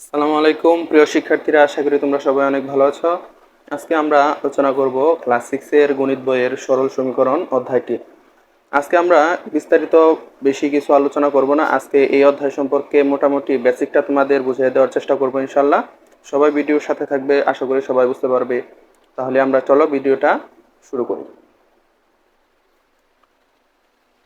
আসসালামু আলাইকুম প্রিয় শিক্ষার্থীরা, আশা করি তোমরা সবাই অনেক ভালো আছো। আজকে আমরা আলোচনা করব ক্লাস 6 এর গণিত বইয়ের সরল সমীকরণ অধ্যায়টি। আজকে আমরা বিস্তারিত বেশি কিছু আলোচনা করব না। আজকে এই অধ্যায় সম্পর্কে মোটামুটি বেসিকটা তোমাদের বুঝিয়ে দেওয়ার চেষ্টা করব ইনশাআল্লাহ। সবাই ভিডিওর সাথে থাকবে, আশা করি সবাই বুঝতে পারবে। তাহলে আমরা চলো ভিডিওটা শুরু করি।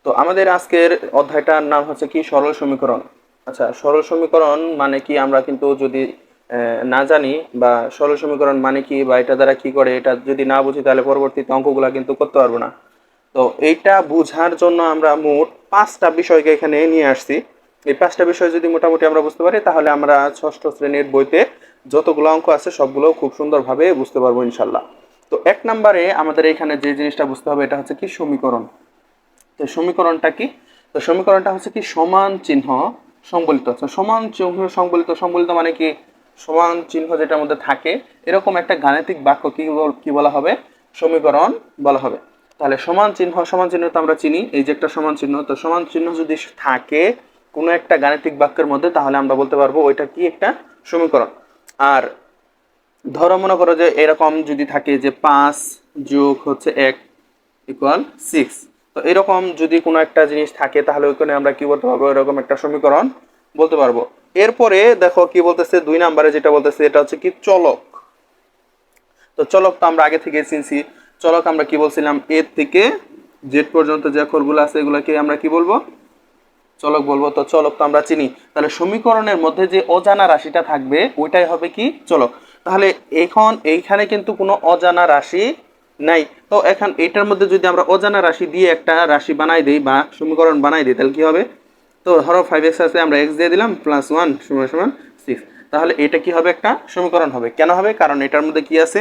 তো আমাদের আজকের অধ্যায়টার নাম হচ্ছে কি সরল সমীকরণ। আচ্ছা, সরল সমীকরণ মানে কি আমরা কিন্তু যদি না জানি, বা সরল সমীকরণ মানে কি বা এটা দ্বারা কি করে এটা যদি না বুঝি, তাহলে পরবর্তীতে অঙ্কগুলা কিন্তু করতে পারবো না। তো এইটা বোঝার জন্য আমরা মোট 5টা বিষয়কে এখানে নিয়ে আসছি। এই 5টা বিষয় যদি মোটামুটি আমরা বুঝতে পারি, তাহলে আমরা ষষ্ঠ শ্রেণীর বইতে যতগুলো অঙ্ক আছে সবগুলো খুব সুন্দরভাবে বুঝতে পারবো ইনশাল্লাহ। তো 1 নম্বরে আমাদের এখানে যে জিনিসটা বুঝতে হবে, এটা হচ্ছে কি সমীকরণ। তো সমীকরণটা কি? তো সমীকরণটা হচ্ছে কি সমান চিহ্ন সংবলিত। আচ্ছা, সমান চিহ্ন সংবলিত, সংবলিত মানে কি? সমান চিহ্ন যেটার মধ্যে থাকে এরকম একটা গাণিতিক বাক্য কি বলা হবে? সমীকরণ বলা হবে। তাহলে সমান চিহ্ন, সমান চিহ্ন তো আমরা চিনি, এই যে একটা সমান চিহ্ন। তো সমান চিহ্ন যদি থাকে কোনো একটা গাণিতিক বাক্যের মধ্যে, তাহলে আমরা বলতে পারবো ওইটা কি একটা সমীকরণ। আর ধরো মনে করো যে এরকম যদি থাকে যে 5 যোগ হচ্ছে 1 ইকুয়াল 6। তো এরকম যদি কোনো একটা জিনিস থাকে, তাহলে ওইখানে আমরা কি বলতে পারবো? এরকম একটা সমীকরণ বলতে পারবো। এরপরে দেখো কি বলতেছে, 2 নম্বরে যেটা বলতেছে এটা হচ্ছে কি চলক। তো চলক তো আমরা আগে থেকে চিনছি। চলক আমরা কি বলছিলাম? এ থেকে জেড পর্যন্ত যে অক্ষরগুলো আছে এগুলোকে আমরা কি বলবো? চলক বলবো। তো চলক তো আমরা চিনি। তাহলে সমীকরণের মধ্যে যে অজানা রাশিটা থাকবে ওইটাই হবে কি? চলক। তাহলে এখন এইখানে কিন্তু কোনো অজানা রাশি নাই। তো এখন এইটার মধ্যে যদি আমরা অজানা রাশি দিয়ে একটা রাশি বানাই দিই বা সমীকরণ বানাই দিই, তাহলে কি হবে? তো ধরো 5x আছে, আমরা x দিয়ে দিলাম, +1 সমান সমান 6। তাহলে এটা কি হবে? একটা সমীকরণ হবে। কেন হবে? কারণ এটার মধ্যে কি আছে?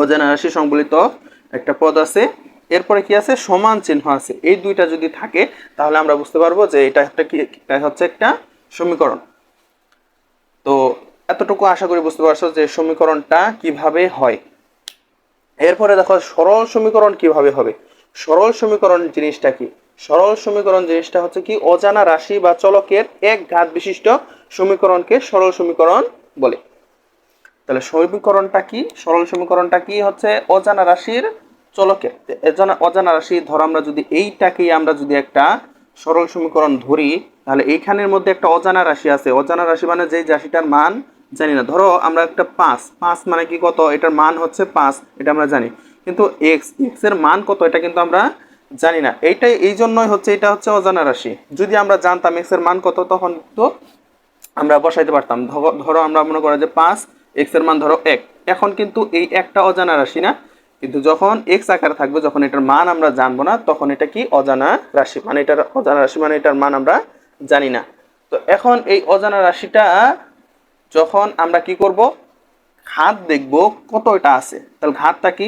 অজানা রাশি সংবলিত একটা পদ আছে, এরপরে কি আছে? সমান চিহ্ন আছে। এই দুইটা যদি থাকে, তাহলে আমরা বুঝতে পারবো যে এটা একটা কি, এটা হচ্ছে একটা সমীকরণ। তো এতটুকু আশা করি বুঝতে পারছো যে সমীকরণটা কিভাবে হয়। এরপরে দেখো সরল সমীকরণ কিভাবে হবে। সরল সমীকরণ জিনিসটা কি? সরল সমীকরণ জিনিসটা হচ্ছে কি অজানা রাশি বা চলকের এক ঘাত বিশিষ্ট সমীকরণকে সরল সমীকরণ বলে। তাহলে সমীকরণটা কি? সরল সমীকরণটা কি হচ্ছে অজানা রাশির চলকে অজানা রাশি। ধরো আমরা যদি এইটাকেই আমরা যদি একটা সরল সমীকরণ ধরি, তাহলে এইখানের মধ্যে একটা অজানা রাশি আছে। অজানা রাশি মানে যেই রাশিটার মান জানি না। ধরো আমরা একটা 5 মানে কি কত? এটার মান হচ্ছে 5, এটা আমরা জানি। কিন্তু এক্স এর মান কত এটা কিন্তু আমরা জানি না। এইটাই এই জন্যই হচ্ছে এটা হচ্ছে অজানা রাশি। যদি আমরা জানতাম এক্স এর মান কত, তখন তো আমরা বসাইতে পারতাম। ধরো আমরা মনে করি যে 5, এক্স এর মান ধরো 1। এখন কিন্তু এই একটা অজানা রাশি না, কিন্তু যখন এক্স আকারে থাকবে, যখন এটার মান আমরা জানবো না, তখন এটা কি অজানা রাশি। মানে এটার অজানা রাশি মানে এটার মান আমরা জানি না। তো এখন এই অজানা রাশিটা যখন আমরা কি করব? ঘাত দেখব কত এটা আছে। তাহলে ঘাতটা কি?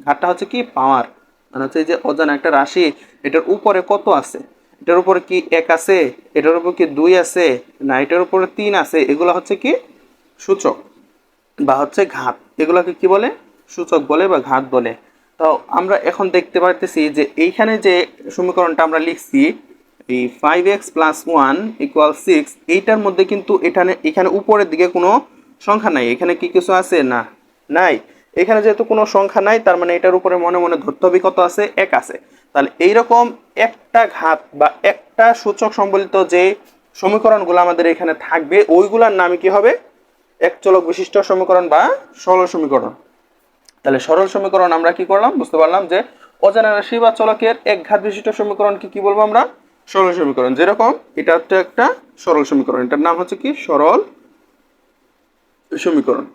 ঘাতটা হচ্ছে কি পাওয়ার। মানে হচ্ছে এই যে অজানা একটা রাশি, এটার উপরে কত আছে, এটার উপরে কি 1 আছে, এটার উপর কি 2 আছে, না এটার উপরে 3 আছে, এগুলো হচ্ছে কি সূচক বা হচ্ছে ঘাত। এগুলোকে কি বলে? সূচক বলে বা ঘাত বলে। তো আমরা এখন দেখতে পারতেছি যে এইখানে যে সমীকরণটা আমরা লিখছি, এই 5x+1 = 6, এইটার মধ্যে কিন্তু এখানে উপরের দিকে কোনো সংখ্যা নাই। এখানে কি কিছু আছে? না, নাই। এখানে যেহেতু কোনো সংখ্যা নাই, তার মানে এটার উপরে মনে মনে ধরতে হবে কত আছে? 1 আছে। তাহলে এইরকম একটা ঘাত বা একটা সূচক সম্বলিত যে সমীকরণগুলো আমাদের এখানে থাকবে, ওইগুলোর নামই কি হবে? এক চলক বিশিষ্ট সমীকরণ বা সরল সমীকরণ। তাহলে সরল সমীকরণ আমরা কি করলাম? বুঝতে পারলাম যে অজানা রাশি বা চলকের এক ঘাত বিশিষ্ট সমীকরণকে কি বলবো আমরা? সরল সমীকরণ। যেরকম এটা হচ্ছে একটা সরল সমীকরণ, এটার নাম হচ্ছে কি সরল সমীকরণ।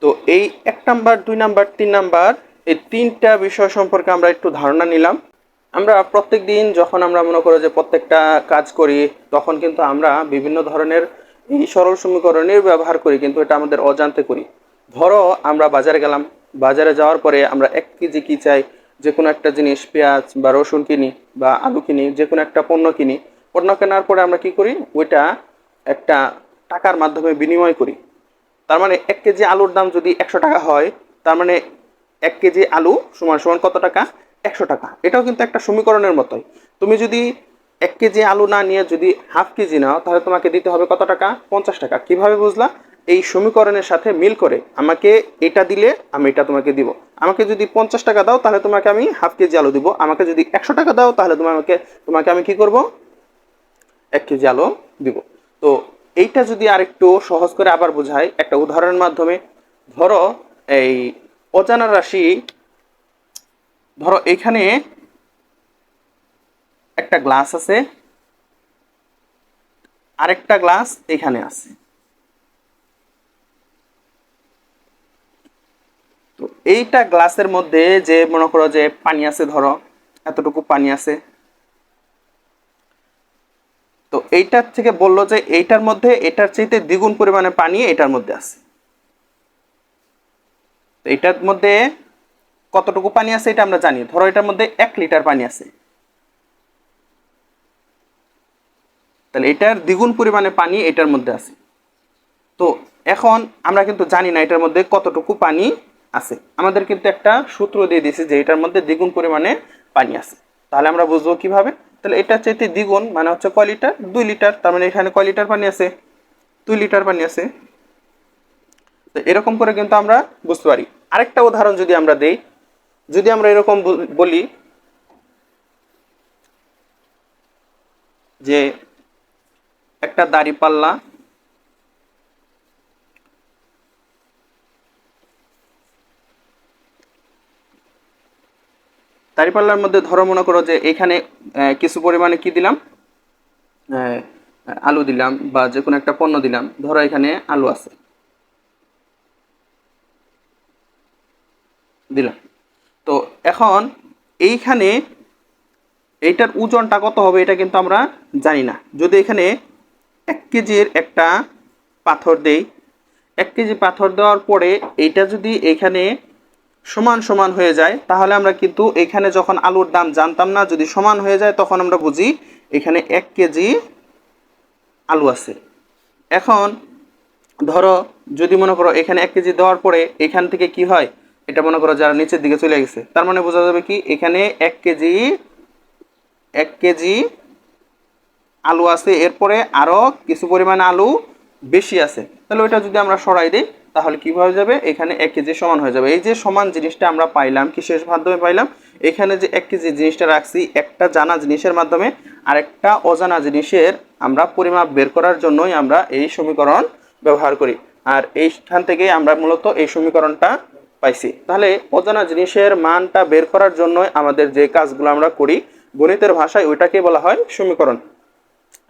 তো এই 1 নাম্বার, 2 নাম্বার, 3 নাম্বার, এই তিনটা বিষয় সম্পর্কে আমরা একটু ধারণা নিলাম। আমরা প্রত্যেক দিন যখন আমরা মনে করো যে প্রত্যেকটা কাজ করি, তখন কিন্তু আমরা বিভিন্ন ধরনের এই সরল সমীকরণের ব্যবহার করি, কিন্তু এটা আমাদের অজান্তে করি। ধরো আমরা বাজারে গেলাম, বাজারে যাওয়ার পরে আমরা 1 কেজি কি চাই? যে কোনো একটা জিনিস, পেঁয়াজ বা রসুন কিনি বা আলু কিনি, যে কোনো একটা পণ্য কিনি। পণ্য কেনার পরে আমরা কি করি? ওইটা একটা টাকার মাধ্যমে বিনিময় করি। তার মানে 1 কেজি আলুর দাম যদি 100 টাকা হয়, তার মানে 1 কেজি আলু সমান সমান কত টাকা? 100 টাকা। এটাও কিন্তু একটা সমীকরণের মতোই। তুমি যদি 1 কেজি আলু না নিয়ে যদি হাফ কেজি নাও তাহলে তোমাকে দিতে হবে কত টাকা? 50 টাকা। কিভাবে বুঝলা? এই সমীকরণের সাথে মিল করে আমাকে এটা দিলে আমি এটা তোমাকে দিব। আমাকে যদি 50 টাকা দাও তাহলে তোমাকে আমি হাফ কেজি আলু দিব। আমাকে যদি 100 টাকা দাও তাহলে তোমাকে আমি কি করব? 1 কেজি আলু দিব। তো এইটা যদি আরেকটু সহজ করে আবার বোঝাই একটা উদাহরণের মাধ্যমে, ধরো এই অজানা রাশি, ধরো এখানে একটা গ্লাস আছে, আরেকটা গ্লাস এখানে আছে। তো এইটা গ্লাসের মধ্যে যে মনে করো যে পানি আছে, ধরো এতটুকু পানি আছে। তো এইটার থেকে বললো যে এইটার মধ্যে এটার চাইতে দ্বিগুণ পরিমাণে পানি এটার মধ্যে আছে। তো এটার মধ্যে কতটুকু পানি আছে এটা আমরা জানি। ধরো এটার মধ্যে 1 লিটার পানি আছে, তাহলে এটার দ্বিগুণ পরিমাণে পানি এটার মধ্যে আছে। তো এখন আমরা কিন্তু জানি না এটার মধ্যে কতটুকু পানি আছে। আমাদের কিন্তু একটা সূত্র দিয়ে দিয়েছে যে এটার মধ্যে দ্বিগুণ পরিমাণে পানি আছে। তাহলে আমরা বুঝবো কিভাবে? তাহলে এটার চাইতে দ্বিগুণ মানে হচ্ছে কয় লিটার? 2 লিটার। তার মানে এখানে কয় লিটার পানি আছে? 2 লিটার পানি আছে। তো এরকম করে কিন্তু আমরা বুঝতে পারি। আরেকটা উদাহরণ যদি আমরা দেই, যদি আমরা এরকম বলি যে একটা দাঁড়িপাল্লা, দাঁড়িপাল্লার মধ্যে ধরো মনে করো যে এখানে কিছু পরিমাণে কি দিলাম, আলু দিলাম বা যে কোনো একটা পণ্য দিলাম। ধরো এখানে আলু আছে, দিলাম। তো এখন এইখানে এইটার ওজনটা কত হবে এটা কিন্তু আমরা জানি না। যদি এখানে 1 কেজির একটা পাথর দেই, 1 কেজি পাথর দেওয়ার পরে এইটা যদি এখানে সমান সমান হয়ে যায় তাহলে আমরা কিন্তু এখানে যখন আলুর দাম জানতাম না, যদি সমান হয়ে যায় তখন আমরা বুঝি এখানে 1 কেজি আলু আছে। এখন ধরো যদি মনে করো এখানে 1 কেজি দেওয়ার পরে এখান থেকে কি হয়, এটা মনে করো যারা নিচের দিকে চলে গেছে, তার মানে বোঝা যাবে কি এখানে 1 কেজি আলু আছে, এরপরে আরো কিছু পরিমাণে আলু বেশি আছে। তাহলে ওইটা যদি আমরা সরাই দিই তাহলে কি হয়ে যাবে? এখানে 1 কেজি সমান হয়ে যাবে। এই যে সমান জিনিসটা আমরা পাইলাম কিসের মাধ্যমে পাইলাম? এখানে যে 1 কেজি জিনিসটা রাখছি একটা জানা জিনিসের মাধ্যমে, আরেকটা অজানা জিনিসের আমরা পরিমাপ বের করার জন্যই আমরা এই সমীকরণ ব্যবহার করি। আর এইখান থেকে আমরা মূলত এই সমীকরণটা পাইছি। তাহলে অজানা জিনিসের মানটা বের করার জন্য আমাদের যে কাজগুলো আমরা করি গণিতের ভাষায় ওইটাকে বলা হয় সমীকরণ।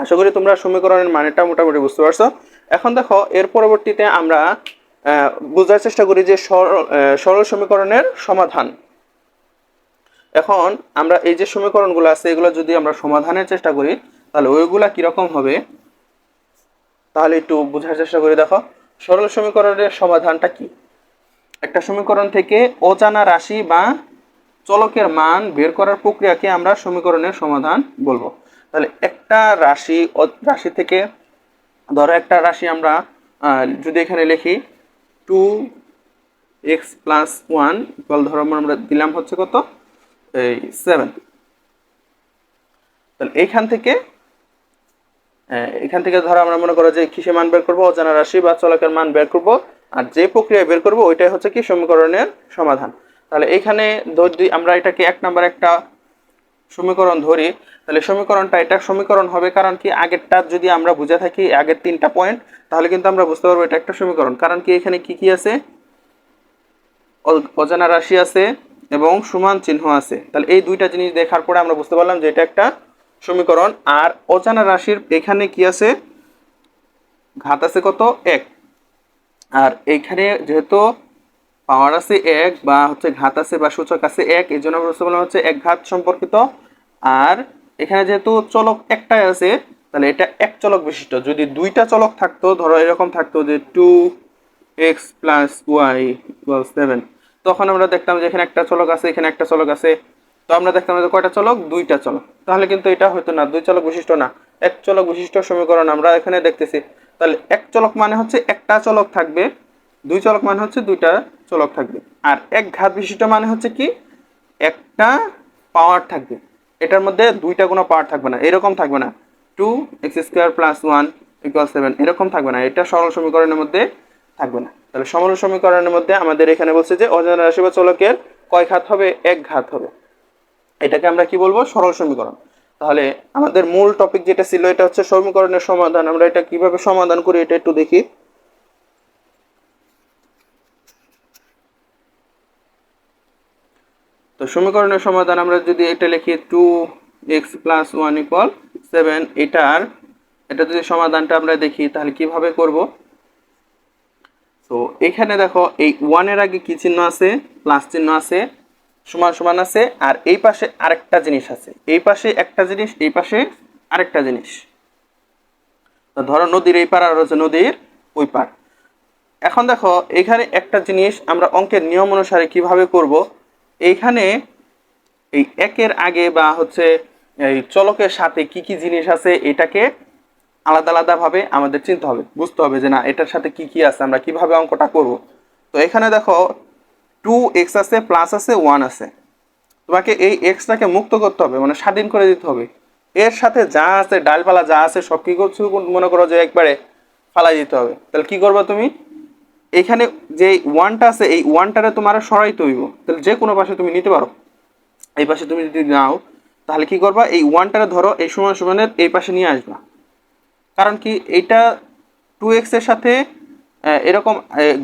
আশা করি তোমরা সমীকরণের মানেটা মোটামুটি বুঝতে পারছো। এখন দেখো এর পরবর্তীতে আমরা বোঝার চেষ্টা করি যে সরল সমীকরণের সমাধান। এখন আমরা এই যে সমীকরণগুলো আছে এগুলো যদি আমরা সমাধানের চেষ্টা করি তাহলে ওইগুলা কিরকম হবে তাহলে একটু বোঝার চেষ্টা করি। দেখো সরল সমীকরণের সমাধানটা কি? একটা সমীকরণ থেকে অজানা রাশি বা চলকের মান বের করার প্রক্রিয়াকে আমরা সমীকরণের সমাধান বলবো। তাহলে একটা রাশি থেকে ধরো একটা রাশি আমরা যদি এখানে লিখি 2x + 1 ইকুয়াল ধরো আমরা দিলাম হচ্ছে কত, এই 7। তাহলে এখান থেকে ধরো আমরা মনে করো যে কিসে মান বের করবো? অজানা রাশি বা চলকের মান বের করব। আর যে প্রক্রিয়ায় বের করব ওইটাই হচ্ছে কি সমীকরণের সমাধান। তাহলে এখানে যদি আমরা এটাকে 1 নাম্বার একটা সমীকরণ ধরি তাহলে সমীকরণটা এটা সমীকরণ হবে, কারণ কি আগেরটা যদি আমরা বুঝে থাকি আগের 3টা পয়েন্ট তাহলে কিন্তু আমরা বুঝতে পারবো এটা একটা সমীকরণ। কারণ কি এখানে কি কি আছে? অজানা রাশি আছে এবং সমান চিহ্ন আছে। তাহলে এই দুইটা জিনিস দেখার পরে আমরা বুঝতে পারলাম যে এটা একটা সমীকরণ। আর অজানা রাশির এখানে কি আছে? ঘাত আছে কত? 1। আর এইখানে যেহেতু পাওয়ার আছে 1 বা হচ্ছে ঘাত আছে বা সূচক আছে 1, এই জন্য বুঝতে পারলাম হচ্ছে এক ঘাত সম্পর্কিত। আর এখানে যেহেতু চলক একটাই আছে তাহলে এটা এক চলক বিশিষ্ট। যদি দুইটা চলক থাকতো, ধরো এরকম থাকতো যে 2x + y = 7, তখন আমরা দেখতাম যে এখানে একটা চলক আছে এখানে একটা চলক আছে। তো আমরা দেখতাম যে কয়টা চলক? দুইটা চলক। তাহলে কিন্তু এটা হয়তো না, দুই চলক বিশিষ্ট না, এক চলক বিশিষ্ট সমীকরণ আমরা এখানে দেখতেছি। তাহলে এক চলক মানে হচ্ছে একটা চলক থাকবে, দুই চলক মানে হচ্ছে দুইটা চলক থাকবে। আর এক ঘাত বিশিষ্ট মানে হচ্ছে কি একটা পাওয়ার থাকবে। এটার মধ্যে দুইটা কোনো পার্ট থাকবে না, এরকম থাকবে না 2x² + 1 = 7, এরকম থাকবে না, এটা সরল সমীকরণের মধ্যে থাকবে না। তাহলে সরল সমীকরণের মধ্যে আমাদের এখানে বলছে যে অজানা রাশি বা চলকের কয় ঘাত হবে, এক ঘাত হবে, এটাকে আমরা কি বলবো, সরল সমীকরণ। তাহলে আমাদের মূল টপিক যেটা ছিল এটা হচ্ছে সমীকরণের সমাধান। আমরা এটা কিভাবে সমাধান করি এটা একটু দেখি। তো সমীকরণের সমাধান আমরা যদি এটা লিখি 2x + 1 = 7, এটা যদি সমাধানটা আমরা দেখি তাহলে কিভাবে করব। তো এখানে দেখো এই 1 এর আগে কি চিহ্ন আছে, প্লাস চিহ্ন আছে, সমান সমান আছে, আর এই পাশে আরেকটা জিনিস আছে, এই পাশে একটা জিনিস, এই পাশে আরেকটা জিনিস। তো ধরো নদীর এই পার আর হচ্ছে নদীর ওই পার। এখন দেখো এখানে একটা জিনিস আমরা অঙ্কের নিয়ম অনুসারে কিভাবে করব, এইখানে এই একের আগে বা হচ্ছে এই চলকের সাথে কি কি জিনিস আছে এটাকে আলাদা আলাদা ভাবে আমাদের চিনতে হবে, বুঝতে হবে যে না এটার সাথে কি কি আছে, আমরা কিভাবে অঙ্কটা করব। তো এখানে দেখো 2x আছে, প্লাস আছে, 1 আছে, তোমাকে এই এক্সটাকে মুক্ত করতে হবে, মানে স্বাধীন করে দিতে হবে। এর সাথে যা আছে ডালপালা যা আছে সব কি করছো, মনে করো যে একবারে ফালাই দিতে হবে। তাহলে কি করবে তুমি, এখানে যে ওয়ানটা আছে এই ওয়ানটারে তোমার সরাইতে হইব, তাহলে যে কোনো পাশে তুমি নিতে পারো। এই পাশে তুমি যদি নাও তাহলে কি করবা, এই ওয়ানটারে ধরো এই সমান সমানের এই পাশে নিয়ে আসবা। কারণ কি, এইটা 2x এর সাথে এরকম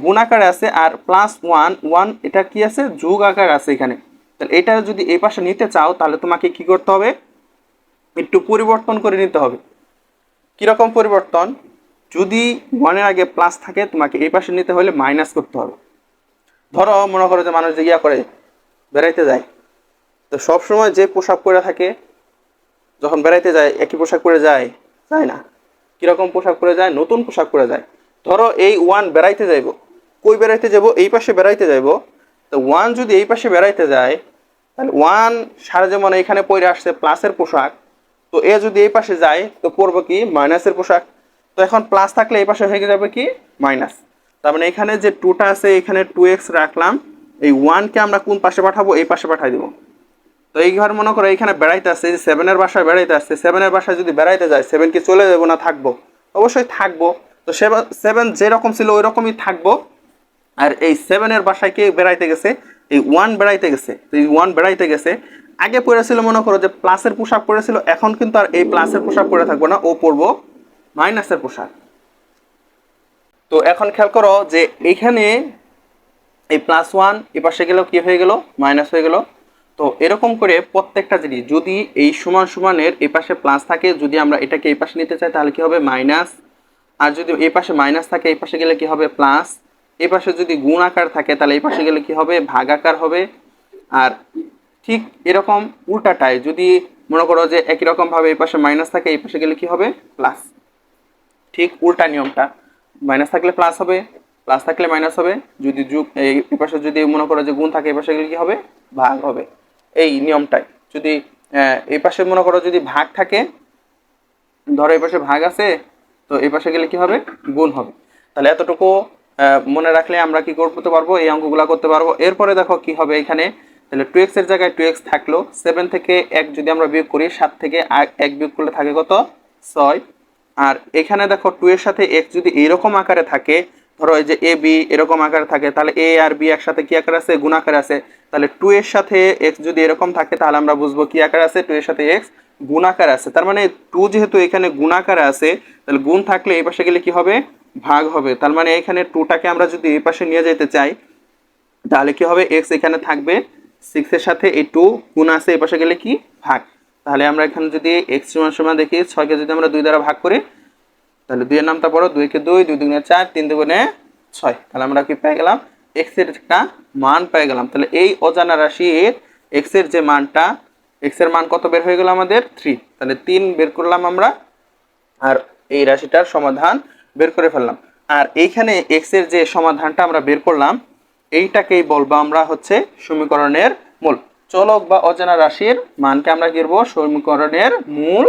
গুণ আকারে আছে, আর +1 এটা কি আছে, যোগ আকার আছে এখানে। তাহলে এটা যদি এই পাশে নিতে চাও তাহলে তোমাকে কি করতে হবে, একটু পরিবর্তন করে নিতে হবে। কিরকম পরিবর্তন, যদি 1 এর আগে প্লাস থাকে তোমাকে এই পাশে নিতে হলে মাইনাস করতে হবে। ধরো মনে করো যে মানুষ যে ইয়া করে বেড়াইতে যায়, তো সব সময় যে পোশাক পরে থাকে, যখন বেড়াইতে যায় একই পোশাক পরে যায়, যায় না, কিরকম পোশাক পরে যায়, নতুন পোশাক পরে যায়। ধরো এই 1 বেড়াইতে যাইব, কই বেড়াইতে যাব, এই পাশে বেড়াইতে যাইব। তো 1 যদি এই পাশে বেড়াইতে যায় তাহলে 1 সারা যেমন এখানে পরে আসছে প্লাসের পোশাক, তো এ যদি এই পাশে যায় তো পরবো কি, মাইনাসের পোশাক। তো এখন প্লাস থাকলে এই পাশে হয়ে যাবে কি, মাইনাস। তার মানে এখানে যে 2টা আছে এখানে 2x রাখলাম, এই 1কে আমরা কোন পাশে পাঠাবো, এই পাশে পাঠাই দেবো। তো এই ঘর মনে করো এখানে বেড়াইতে আসছে, যে 7-এর বাসায় বেড়াইতে আসছে, 7-এর বাসায় যদি বেড়াইতে যায় 7 কি চলে যাবো না থাকবো, অবশ্যই থাকবো। তো 7 যেরকম ছিল ওই রকমই থাকবো। আর এই 7-এর বাসায় কে বেড়াইতে গেছে, এই 1 বেড়াইতে গেছে। তো এই 1 বেড়াইতে গেছে, আগে পড়েছিল মনে করো যে প্লাসের পোশাক পরেছিল, এখন কিন্তু আর এই প্লাসের পোশাক পরে থাকবো না, ও পরবো মাইনাসের পোশাক। তো এখন খেয়াল করো যে এইখানে এই +1 এই পাশে গেলেও কি হয়ে গেল, মাইনাস হয়ে গেল। তো এরকম করে প্রত্যেকটা জিনিস যদি এই সমান সমানের এই পাশে প্লাস থাকে, যদি আমরা এটাকে এই পাশে নিতে চাই তাহলে কি হবে, মাইনাস। আর যদি এই পাশে মাইনাস থাকে এই পাশে গেলে কি হবে, প্লাস। এই পাশে যদি গুণ আকার থাকে তাহলে এই পাশে গেলে কি হবে, ভাগ আকার হবে। আর ঠিক এরকম উল্টাটাই, যদি মনে করো যে একই রকম ভাবে এই পাশে মাইনাস থাকে এই পাশে গেলে কি হবে, প্লাস। ঠিক উল্টা নিয়মটা, মাইনাস থাকলে প্লাস হবে, প্লাস থাকলে মাইনাস হবে, যদি যোগ এই পাশে যদি মনে করো যে গুণ থাকে এই পাশে গেলে কি হবে, ভাগ হবে। এই নিয়মটাই, যদি এই পাশে মনে করো যদি ভাগ থাকে, ধরো এই পাশে ভাগ আছে, তো এই পাশে গেলে কি হবে, গুণ হবে। তাহলে এতটুকু মনে রাখলে আমরা কি করতে পারবো, এই অঙ্কগুলো করতে পারবো। এরপরে দেখো কি হবে এখানে, তাহলে 2x এর জায়গায় 2x থাকলো, 7 থেকে 1 যদি আমরা বিয়োগ করি, 7 থেকে 1 বিয়োগ করলে থাকে কত, 6। আর এখানে দেখো 2 এর সাথে x যদি এইরকম আকারে থাকে, ধরো এই যে a b এরকম আকারে থাকে, তাহলে a আর b একসাথে কি আকারে আছে, গুণ আকারে আছে। তাহলে 2 এর সাথে x যদি এরকম থাকে তাহলে আমরা বুঝবো কি আকারে আছে, 2 এর সাথে x গুণ আকারে আছে। তার মানে 2 যেহেতু এখানে গুণ আকারে আছে, তাহলে গুণ থাকলে এই পাশে গেলে কি হবে, ভাগ হবে। তার মানে এখানে 2টাকে আমরা যদি এই পাশে নিয়ে যেতে চাই তাহলে কি হবে, x এখানে থাকবে, 6 এর সাথে এই 2 গুণ আছে, এই পাশে গেলে কি, ভাগ। তাহলে আমরা এখানে যদি x সমান সমান দেখি 6কে যদি আমরা 2 দ্বারা ভাগ করি তাহলে 2 এর নামটা পড়ো, 2 কে 2, 2 দুগুণে 4, 3 দুগুণে 6। তাহলে আমরা কি পেয়ে গেলাম, x এর একটা মান পেয়ে গেলাম। তাহলে এই অজানা রাশির x এর যে মানটা, x এর মান কত বের হয়ে গেল আমাদের, 3। তাহলে 3 বের করলাম আমরা, আর এই রাশিটার সমাধান বের করে ফেললাম। আর এইখানে x এর যে সমাধানটা আমরা বের করলাম, এইটাকেই বলবো আমরা হচ্ছে সমীকরণের মূল। চলক বা অজানা রাশির মানকে আমরা কি করবো, সমীকরণের মূল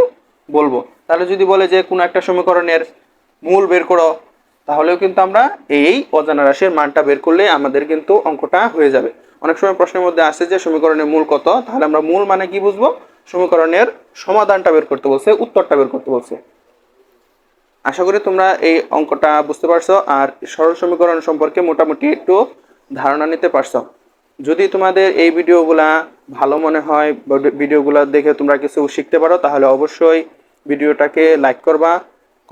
বলবো। তাহলে যদি বলে যে কোনো একটা সমীকরণের মূল বের করো, তাহলেও কিন্তু আমরা এই অজানা রাশির মানটা বের করলে আমাদের কিন্তু অঙ্কটা হয়ে যাবে। অনেক সময় প্রশ্নের মধ্যে আসে যে সমীকরণের মূল কত, তাহলে আমরা মূল মানে কি বুঝবো, সমীকরণের সমাধানটা বের করতে বলছে, উত্তরটা বের করতে বলছে। আশা করি তোমরা এই অঙ্কটা বুঝতে পারছো আর সরল সমীকরণ সম্পর্কে মোটামুটি একটু ধারণা নিতে পারছো। যদি তোমাদের এই ভিডিওগুলা ভালো মনে হয়, ভিডিওগুলো দেখে তোমরা কিছু শিখতে পারো, তাহলে অবশ্যই ভিডিওটাকে লাইক করবা,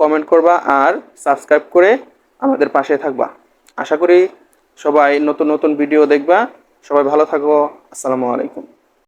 কমেন্ট করবা আর সাবস্ক্রাইব করে আমাদের পাশে থাকবা। আশা করি সবাই নতুন নতুন ভিডিও দেখবা। সবাই ভালো থাকো। আসসালামু আলাইকুম।